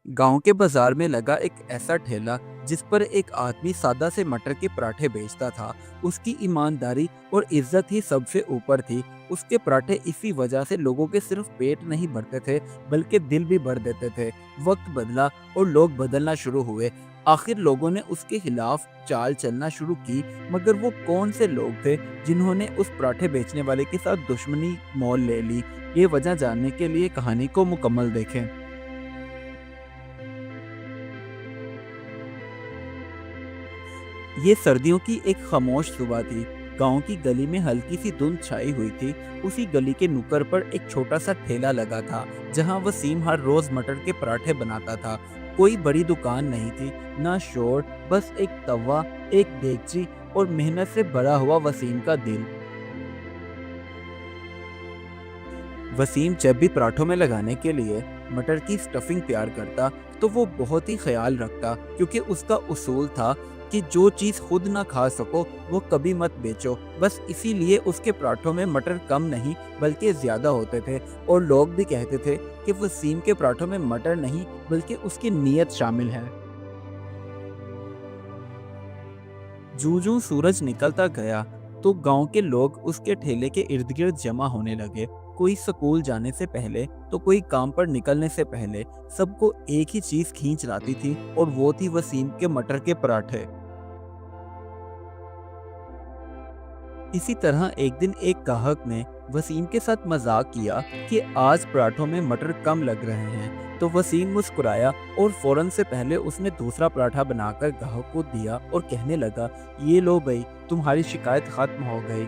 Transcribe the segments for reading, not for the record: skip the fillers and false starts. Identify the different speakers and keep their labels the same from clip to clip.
Speaker 1: गांव के बाजार में लगा एक ऐसा ठेला जिस पर एक आदमी सादा से मटर के पराठे बेचता था। उसकी ईमानदारी और इज्जत ही सबसे ऊपर थी। उसके पराठे इसी वजह से लोगों के सिर्फ पेट नहीं भरते थे, बल्कि दिल भी भर देते थे। वक्त बदला और लोग बदलना शुरू हुए। आखिर लोगों ने उसके खिलाफ चाल चलना शुरू की। मगर वो कौन से लोग थे जिन्होंने उस पराठे बेचने वाले के साथ दुश्मनी मोल ले ली? ये वजह जानने के लिए कहानी को मुकम्मल देखें। ये सर्दियों की एक खामोश सुबह थी। गांव की गली में हल्की सी धुंध छाई हुई थी। उसी गली के नुक्कड़ पर एक छोटा सा ठेला लगा था, जहां वसीम हर रोज मटर के पराठे बनाता था। कोई बड़ी दुकान नहीं थी, ना शोर, बस एक तवा, एक देगची और मेहनत से भरा हुआ वसीम का दिल। वसीम जब भी पराठों में लगाने के लिए मटर की स्टफिंग तैयार करता, तो वो बहुत ही ख्याल रखता, क्योंकि उसका उसूल था कि जो चीज़ खुद ना खा सको वो कभी मत बेचो। बस इसीलिए उसके पराठों में मटर कम नहीं बल्कि ज़्यादा होते थे। और लोग भी कहते थे कि वसीम के पराठों में मटर नहीं बल्कि उसकी नीयत शामिल है। जूं-जूं सूरज निकलता गया, तो गांव के लोग उसके ठेले के इर्द गिर्द जमा होने लगे। कोई स्कूल जाने से पहले तो कोई काम पर निकलने से पहले सबको एक ही चीज खींच लाती थी, और वो थी वसीम के मटर के पराठे। इसी तरह एक दिन एक ग्राहक ने वसीम के साथ मजाक किया कि आज पराठों में मटर कम लग रहे हैं। तो वसीम मुस्कुराया और फौरन से पहले उसने दूसरा पराठा बनाकर ग्राहक को दिया और कहने लगा, ये लो भाई, तुम्हारी शिकायत खत्म हो गई।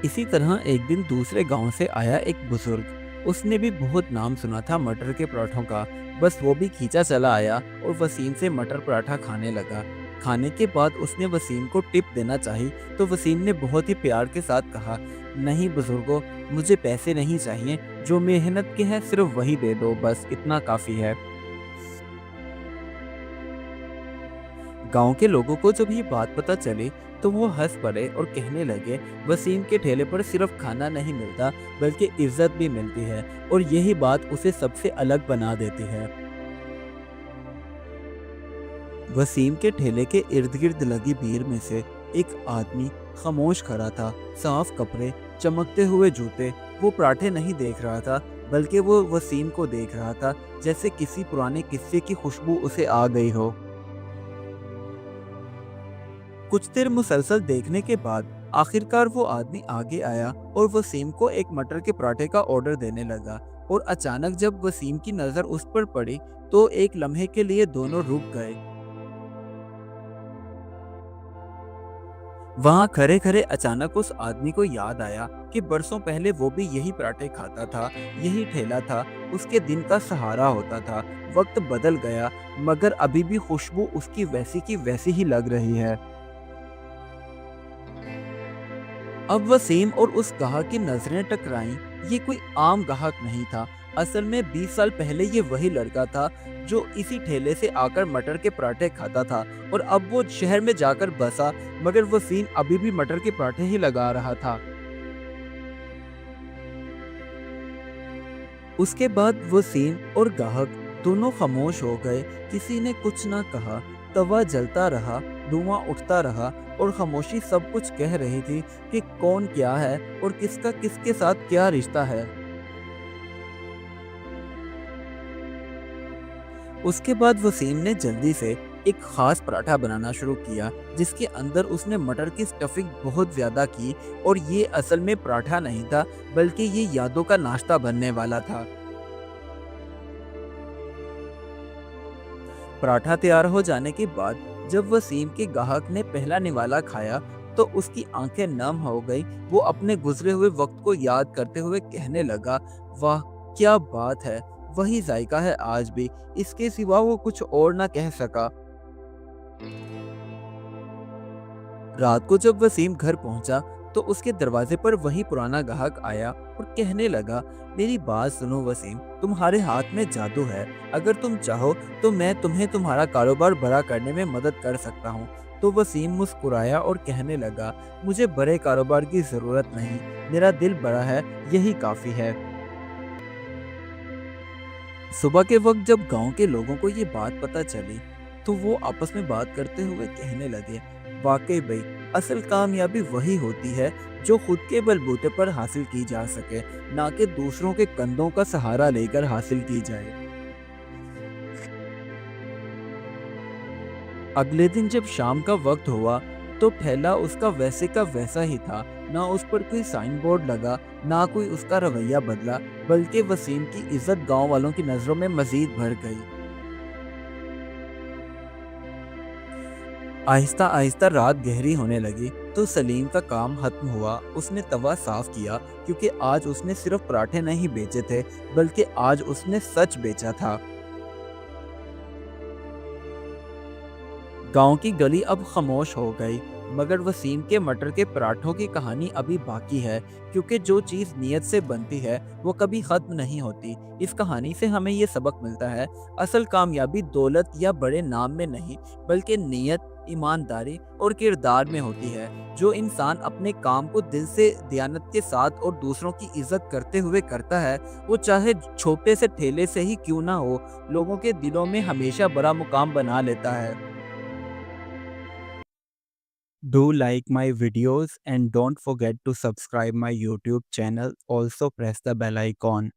Speaker 1: इसी तरह एक दिन दूसरे गांव से आया एक बुजुर्ग। उसने भी बहुत नाम सुना था मटर के पराठों का। बस वो भी खींचा चला आया और वसीम से मटर पराठा खाने लगा। खाने के बाद उसने वसीम को टिप देना चाही, तो वसीम ने बहुत ही प्यार के साथ कहा, नहीं बुजुर्गो, मुझे पैसे नहीं चाहिए। जो मेहनत के है सिर्फ वही दे दो, बस इतना काफ़ी है। गांव के लोगों को जब ये बात पता चली, तो वो हंस पड़े और कहने लगे, वसीम के ठेले पर सिर्फ खाना नहीं मिलता बल्कि इज्जत भी मिलती है, और यही बात उसे सबसे अलग बना देती है। वसीम के ठेले के इर्द गिर्द लगी भीड़ में से एक आदमी खामोश खड़ा था। साफ कपड़े, चमकते हुए जूते। वो पराठे नहीं देख रहा था, बल्कि वो वसीम को देख रहा था, जैसे किसी पुराने किस्से की खुशबू उसे आ गई हो। कुछ देर मुसलसल देखने के बाद आखिरकार वो आदमी आगे आया और वसीम को एक मटर के पराठे का ऑर्डर देने लगा। और अचानक जब वसीम की नज़र उस पर पड़ी, तो एक लम्हे के लिए दोनों रुक गए। वहां खड़े खड़े अचानक उस आदमी को याद आया कि बरसों पहले वो भी यही पराठे खाता था। यही ठेला था, उसके दिन का सहारा होता था। वक्त बदल गया, मगर अभी भी खुशबू उसकी वैसी की वैसी ही लग रही है। अब वसीम और उस गाहक की नजरें टकराईं। ये कोई आम गाहक नहीं था। असल में 20 साल पहले ये वही लड़का था जो इसी ठेले से आकर मटर के पराठे खाता था, और अब वो शहर में जाकर बसा, मगर वसीम अभी भी मटर के पराठे ही लगा रहा था। उसके बाद वसीम और गाहक दोनों खामोश हो गए। किसी ने कुछ ना कहा। तवा जलता रहा, धुआं उठता रहा, और खामोशी सब कुछ कह रही थी कि कौन क्या है और किसका किसके साथ क्या रिश्ता है। उसके बाद वसीम ने जल्दी से एक खास पराठा बनाना शुरू किया, जिसके अंदर उसने मटर की स्टफिंग बहुत ज्यादा की। और ये असल में पराठा नहीं था, बल्कि ये यादों का नाश्ता बनने वाला था। पराठा तैयार हो जाने के बाद जब वसीम के ग्राहक ने पहला निवाला खाया, तो उसकी आंखें नम हो गई। वो अपने गुजरे हुए वक्त को याद करते हुए कहने लगा, वाह, क्या बात है, वही जायका है आज भी। इसके सिवा वो कुछ और ना कह सका। रात को जब वसीम घर पहुंचा, तो उसके दरवाजे पर वही पुराना ग्राहक आया और कहने लगा, मेरी बात सुनो वसीम, तुम्हारे हाथ में जादू है। अगर तुम चाहो तो मैं तुम्हें तुम्हारा कारोबार बड़ा करने में मदद कर सकता हूँ। तो वसीम मुस्कुराया और कहने लगा, मुझे बड़े कारोबार की जरूरत नहीं, मेरा दिल बड़ा है, यही काफी है। सुबह के वक्त जब गांव के लोगों को ये बात पता चली तो वो आपस में बात करते हुए कहने लगे, वाकई भाई, असल कामयाबी वही होती है जो खुद के बलबूते पर हासिल की जा सके, ना कि दूसरों के कंधों का सहारा लेकर हासिल की जाए। अगले दिन जब शाम का वक्त हुआ तो ठेला उसका वैसे का वैसा ही था। ना उस पर कोई साइन बोर्ड लगा, ना कोई उसका रवैया बदला, बल्कि वसीम की इज्जत गांव वालों की नजरों में मजीद बढ़ गई। आहिस्ता आहिस्ता रात गहरी होने लगी तो सलीम का काम खत्म हुआ। उसने तवा साफ किया, क्योंकि आज उसने सिर्फ पराठे नहीं बेचे थे, बल्कि आज उसने सच बेचा था। गांव की गली अब खामोश हो गई, मगर वसीम के मटर के पराठों की कहानी अभी बाकी है, क्योंकि जो चीज़ नीयत से बनती है वो कभी ख़त्म नहीं होती। इस कहानी से हमें ये सबक मिलता है, असल कामयाबी दौलत या बड़े नाम में नहीं, बल्कि नीयत, ईमानदारी और किरदार में होती है। जो इंसान अपने काम को दिल से, दयानत के साथ और दूसरों की इज्जत करते हुए करता है, वो चाहे छोटे से ठेले से ही क्यों ना हो, लोगों के दिलों में हमेशा बड़ा मुकाम बना लेता है। Do like my videos and don't forget to subscribe my YouTube channel. Also press the bell icon.